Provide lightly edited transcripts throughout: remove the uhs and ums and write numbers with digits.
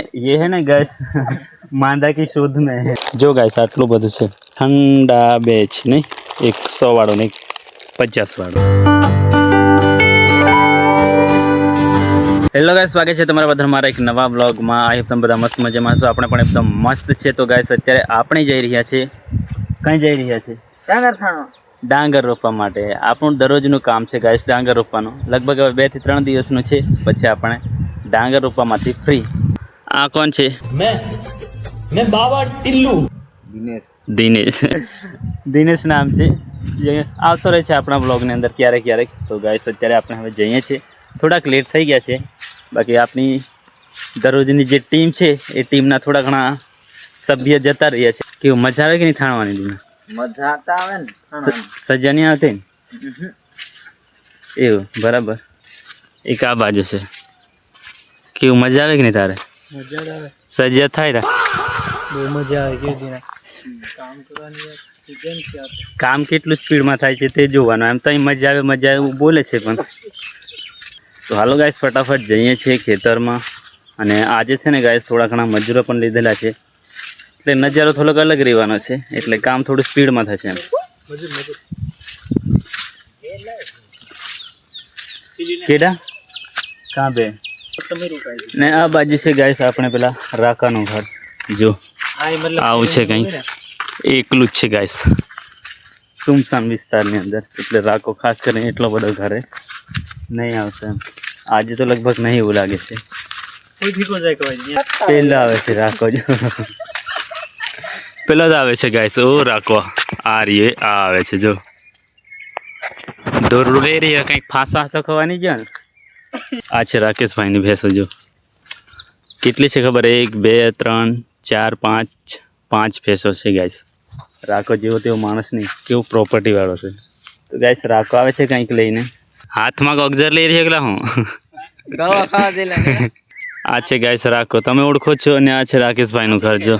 ये है ना गैस માંદા की शोध में है। जो गाइस આટલું બધું છે ઠંડા બેચ નહીં 100 વાળો ને 50 વાળો। હેલો ગાઈસ, સ્વાગત છે તમારા બધા મારા એક નવા વ્લોગમાં। આ તમે બધા મસ્ત મજામાં છો, આપણે પણ એકદમ મસ્ત છે। તો ગાઈસ અત્યારે આપણે જઈ રહ્યા છે, કઈ જઈ રહ્યા છે? ડાંગર રોપવા માટે। આપણું દરરોજનું કામ છે ગાઈસ ડાંગર રોપવાનું। લગભગ હવે 2 થી 3 દિવસનું છે, પછી આપણે ડાંગર રોપવામાંથી ફ્રી। આ કોણ છે? मैं बाबा टिल्लू दिनेश नाम से જે આવતો રહે છે આપણા બ્લોગની અંદર ક્યારેક ક્યારેક। તો ગાઈસ અત્યારે આપણે હવે જઈએ છીએ, થોડાક લેટ થઈ ગયા છે। બાકી આપણી દરરોજની જે ટીમ છે એ ટીમના થોડા ઘણા સભ્ય જતા રહ્યા છે। કેવું મજા આવે કે નહીં થાણવાની દિન? મજા તો આવે ને, સજા નહીં આવતી ને? એવું બરાબર। એક આ બાજુ છે, કેવું મજા આવે કે નહીં તારે? મજા આવે, સજા થાય રા? બહુ મજા આવે કે દિન કામ કરવાની સીઝન છે આ તો। કામ કેટલું સ્પીડમાં થાય છે તે જોવાનું। એમ તો અહીં મજા આવે એવું બોલે છે, પણ તો હાલો ગાઈસ ફટાફટ જઈએ છીએ ખેતરમાં। અને આજે છે ને ગાઈસ થોડા ઘણા મજૂરો પણ લીધેલા છે, એટલે નજારો થોડોક અલગ રહેવાનો છે, એટલે કામ થોડું સ્પીડમાં થશે એમ। કેડા કાં બે ને આ બાજુ છે ગાઈસ આપણે પેલા રાકાનું ઘર। જો આવું છે કંઈક, એકલું જ છે ગાઈસ સુમસાન વિસ્તારની અંદર, એટલે રાકો ખાસ કરીને એટલો બધો ઘરે નહીં આવશે એમ। આજે તો લગભગ નહીં એવું લાગે છે। પેલા આવે છે રાકો, જો પેલો જ આવે છે ગાઈસ। ઓ રાકો આ રહી, આ આવે છે જો, દોરડું લઈ રહી, કંઈક ફાંસા ખવાની છે ને। આ છે રાકેશભાઈની ભેંસો, જો કેટલી છે ખબર? 1 2 3 4 5 ભેંસો છે ગાઈસ। રાકો જેવો તેવો માણસ નહીં, કેવું પ્રોપર્ટી વાળો છે। તો ગાઈસ રાકો આવે છે કંઈક લઈને, હાથમાં ગોગઝર લઈ રહી એકલા હું। આ છે ગાઈસ રાકો, તમે ઓળખો છો। અને આ છે રાકેશભાઈનું ઘર, જો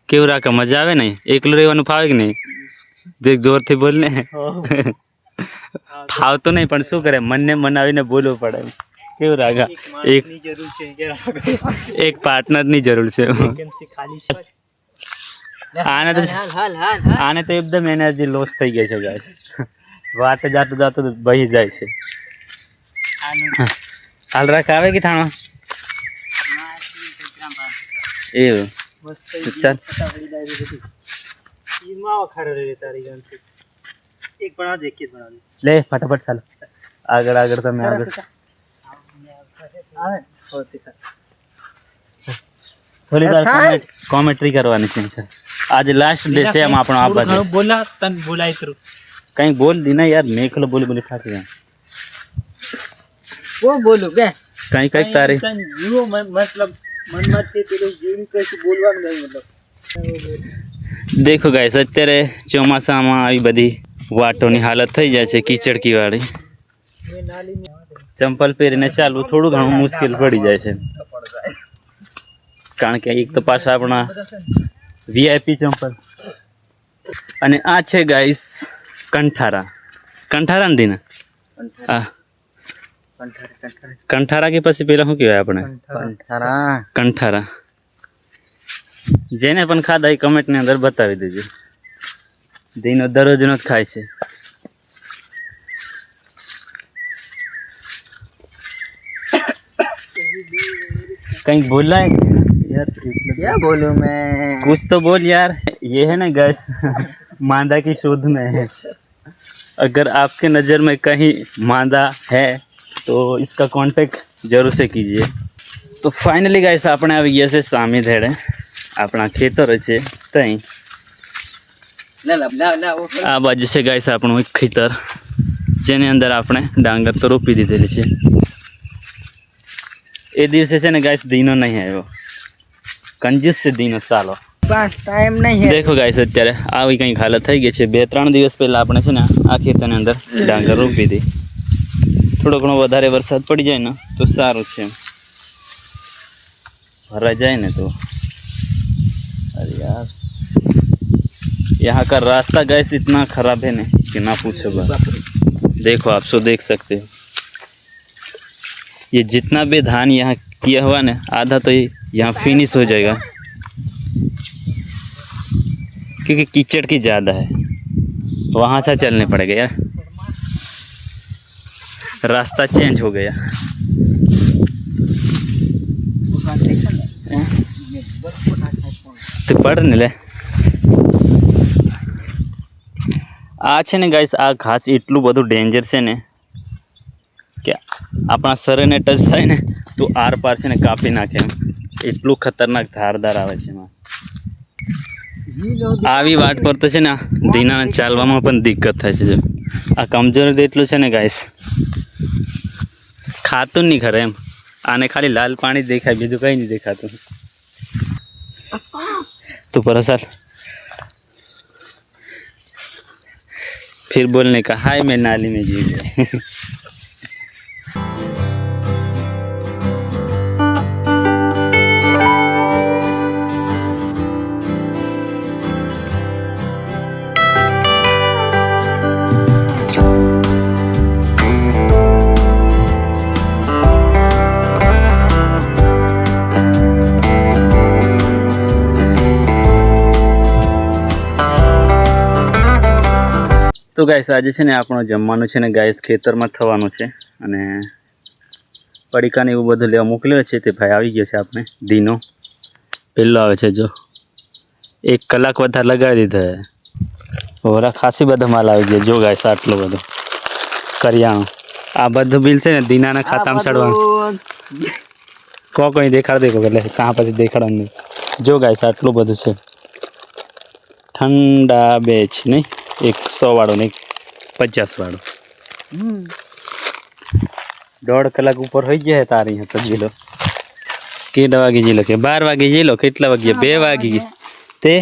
કેવું રાકા મજા આવે ને? એકલું રહેવાનું ફાવે કે નહીં? દેખ જોરથી બોલ ને। ફાવતો નહીં પણ શું કરે, મનને મનાવીને બોલવું પડે। કેવું રાગા, એક પાર્ટનરની જરૂર છે। આને તો એકદમ એનર્જી લોસ થઈ ગઈ છે ગાઈસ, વાટ જાતું જાતું બહી જાય છે। હાલ રાખ આવે કે થાણો એવું ચાલ લે ફટાફટ ચાલો આગળ આગળ, તમે આગળ થોડી વાર કોમેન્ટ્રી કરવાની છે સર। आज लास्ट डे से हम આપણો આ બાજુ બોલા તન બોલાય કરું કઈ બોલ દીના યાર, મેખલો બોલી બોલી થાકી ગયા। ઓ બોલું બે કઈ કઈ તારી જીવો મતલબ મનમાં તે પેલું જીવન કઈ બોલવાનું નહીં મતલબ। દેખો ગાઈસ અત્યારે ચોમાસામાં આવી બધી વાટોની હાલત થઈ જાય છે કીચડકી વાળી। ચંપલ પહેરીને ચાલવું થોડું ઘણું મુશ્કેલ પડી જાય છે, કારણ કે એક તો પાછા આપણા વીઆઈપી ચંપલ। અને આ છે ગાઈસ કંઠારા, કંઠારા ને દીના આ કંઠારા કે પછી પેલા શું કહેવાય આપણે? કંઠારા। જેને પણ ખાધા એ કમેન્ટની અંદર બતાવી દેજો। દીનો દરરોજનો જ ખાય છે। कहीं बोलना है यार? क्या बोलूं मैं, कुछ तो बोल यार। ये है ना गैस मांदा की शोध में है। अगर आपके नज़र में कहीं मांदा है तो इसका कांटेक्ट जरूर से कीजिए। तो फाइनली गाइस આપણે આવી ગયા છે સામી ધેડે, આપણા ખેતર છે ત્યાં। આ બાજુ છે ગાઈસ આપણું એક ખેતર, જેની અંદર આપણે ડાંગર તો રોપી દીધેલી છે। એ દિવસે છે ને ગાઈસ દીનો નહીં આવ્યો, કંજૂસ છે દીનો સાલો, ટાઈમ નહીં। દેખો ગાઈસ અત્યારે આવી કંઈક હાલત થઈ ગઈ છે। 2-3 દિવસ પહેલાં આપણે છે ને આ ખેતરની અંદર ડાંગર રોપી હતી। થોડો ઘણો વધારે વરસાદ પડી જાય ને તો સારું છે, ભરાઈ जाए ना तो। अरे यार यहाँ का रास्ता गैस इतना ख़राब है ना कि ना पूछो बस। देखो आप सो देख सकते हो, ये जितना भी धान यहाँ किया हुआ ना आधा तो ये यहाँ फिनिश हो जाएगा क्योंकि कीचड़ की ज़्यादा है, वहाँ से चलने पड़ेगा यार, रास्ता चेंज हो गया। तो पढ़ नहीं ले આ છે ને ગાઈસ, આ ઘાસ એટલું બધું ડેન્જર છે ને કે આપણા શરીરને ટચ થાય ને તો આર પાર છે ને કાપી નાખે એમ, એટલું ખતરનાક ધારદાર આવે છે એમાં. આવી વાટ પર તો છે ને ધીનાને ચાલવામાં પણ દિક્કત થાય છે. જો આ કમજોર એટલું છે ને ગાઈસ, ખાતું નહીં ખરે એમ, આને ખાલી લાલ પાણી જ દેખાય, બીજું કંઈ નહીં દેખાતું. तो परसाल फिर बोलने का हाय मैं नाली में जी गए. તો ગાઈસ આજે છે ને આપણો જમવાનું છે ને ગાઈસ ખેતરમાં થવાનું છે, અને પડીકાને એવું બધું લેવા મોકલ્યો છે. તે ભાઈ આવી ગયો છે, આપણે દીનો પહેલો આવે છે. જો 1 કલાક વધારે લગાવી દીધો છે, ઓરા ખાસી બધા માલ આવી ગયો. જો ગાઈસ આટલો બધો કરિયાણું, આ બધું બિલ છે ને દીનાના ખાતામાં ચડવાનું. કોઈ દેખાડ દે એટલે કાં પછી દેખાડવાનું. જો ગાઈસ આટલું બધું છે, ઠંડા બેચ નહીં, 100 વાળો નહીં 50 વાળો. 1.5 કલાક ઉપર હોઈ ગયા તારી તો જીલો. કેટલા વાગે જીલો કે 12 વાગે જીલો, કેટલા વાગ્યા 2 વાગી તે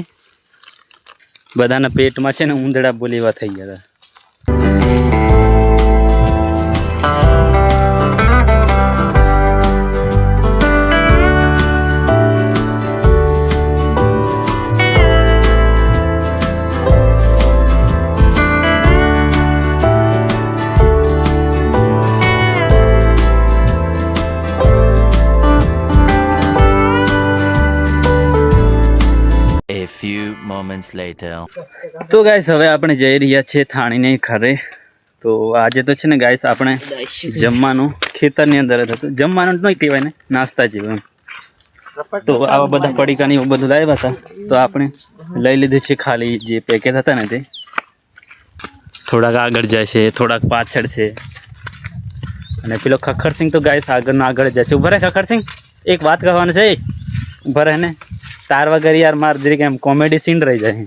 બધાના પેટમાં છે ને ઉંદડા બોલીવા થઈ ગયા હતા. A few moments later. તો ગાઈસ હવે આપણે જઈ રહ્યા છીએ થાણીને ઘરે. તો આજે તો છે ને ગાઈસ આપણે જમવાનું ખેતરની અંદર જ હતું. જમવાનું નહીં કહેવાય ને, નાસ્તા જેવું એમ. તો આવા બધા પડીકાની એવું બધું લાવ્યા હતા, તો આપણે લઈ લીધું છે. ખાલી જે પેકેટ હતા ને તે થોડાક આગળ જાય છે, થોડાક પાછળ છે. અને પેલો ખખરસિંહ તો ગાઈસ આગળનો આગળ જાય છે. ઉભા રહે ખખરસિંહ, એક વાત કહેવાનું છે. ઉભા રહે ને, તાર વગર યાર માર જરીક એમ કોમેડી સીન રહી જાય.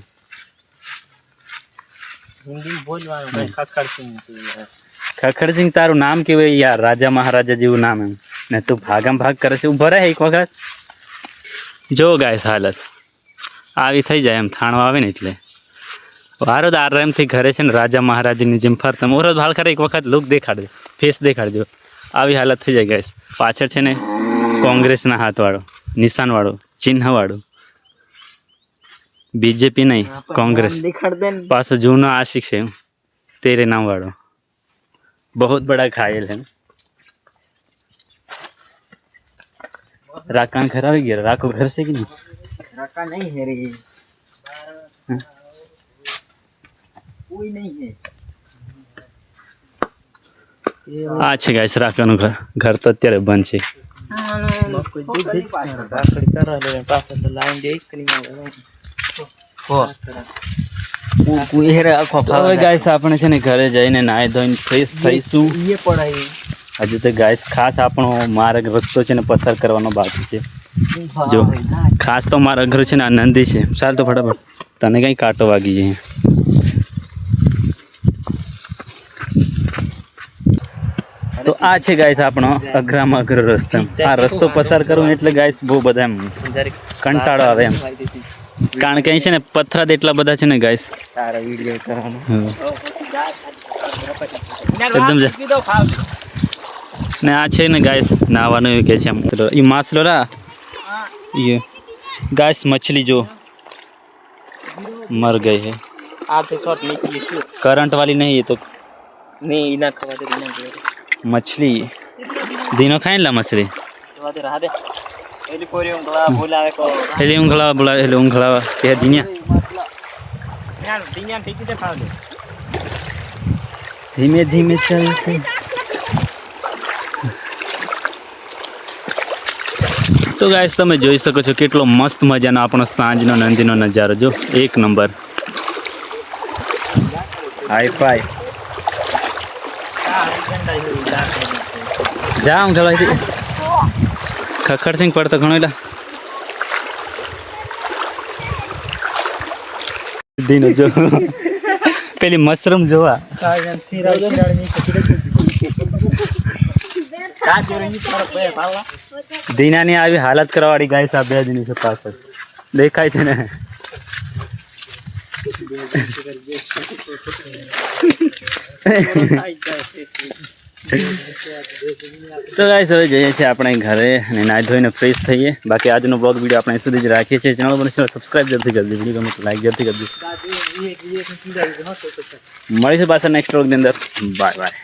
ખખડસિંહ તારું નામ કેવું યાર, રાજા મહારાજા જેવું નામ એમ ને, તું ભાગમ ભાગ કરે છે. ઉભો રહે એક વખત. જો ગાઈસ હાલત આવી થઈ જાય એમ, થાણો આવે ને એટલે વારો તો આરામથી ઘરે છે ને રાજા મહારાજાની જેમ ફરતા. ઓરો ભાલ કરે એક વખત લુક દેખાડજો, ફેસ દેખાડજો. આવી હાલત થઈ જાય ગાઈસ. પાછળ છે ને કોંગ્રેસના હાથવાળો, નિશાનવાળો, ચિહ્નવાળો, बीजेपी नहीं कांग्रेस, पास जूना आशिक है तेरे नाम वालों, बहुत बड़ा घायल है. राकान घर आ गया. राको घर से कि नहीं? राका नहीं है रे, कोई नहीं है. आ छे गाइस राकाનું ઘર તો અત્યારે બંધ છે. હવે ગાઈસ આપણે છે ને ઘરે જઈને નાહી ધોઈને ફ્રેશ થઈશું. હજુ તો ગાઈસ ખાસ આપણો માર્ગ રસ્તો છે ને પસાર કરવાનો બાકી છે. જો ખાસ તો મારો ઘર છે ને આનંદી છે. ચાલ તો ફટાફટ, તને કંઈ કાંટો વાગી જાય. તો આ છે ગાઈસ આપણો અઘરામાં અઘરો રસ્તો. આ રસ્તો પસાર કરવો એટલે ગાઈસ બહુ બધા એમ કંટાળો આવે એમ, કારણ કે અહીં છે ને પથરા એટલા બધા છે ને ગાઈસ. એકદમ ને આ છે ને ગાઈસ નાવાનું એવું કે છે એમ. એ માછલો રા ये गाइस मछली जो मर गई है, करंट वाली नहीं, ये तो मछली दिनों खाए ला मछली એટલે ઊંઘળાવા બોલાવે એટલે ઊંઘળાવા કે ધીન્યા ધીમે ધીમે ચાલતી. તો ગાઈસ તમે જોઈ શકો છો કેટલો મસ્ત મજાનો આપણો સાંજનો નંદીનો નજારો જો એક નંબર હાઈ ફાઈ જામ ગલાઈ ખખડસિંગ પડતો ઘણો એટલે દીનો જો પેલી મશરૂમ જોવા દીનાની આવી હાલત કરવાવાળી ગાય છે આ બે દિની છે પાછળ દેખાય છે ને તો ગાઈસ હવે જઈએ છીએ આપણે ઘરે અને નાહી ધોઈને ફ્રેશ થઈએ. બાકી આજનો બ્લોગ વિડીયો આપણે સુધી જ રાખીએ છીએ. ચેનલ પર સબસ્ક્રાઈબ જરૂરથી કરજો, વિડીયો ગમે તો લાઈક જરૂરથી કરજો. મળીશું પાછા નેક્સ્ટ બ્લોગની અંદર. Bye bye.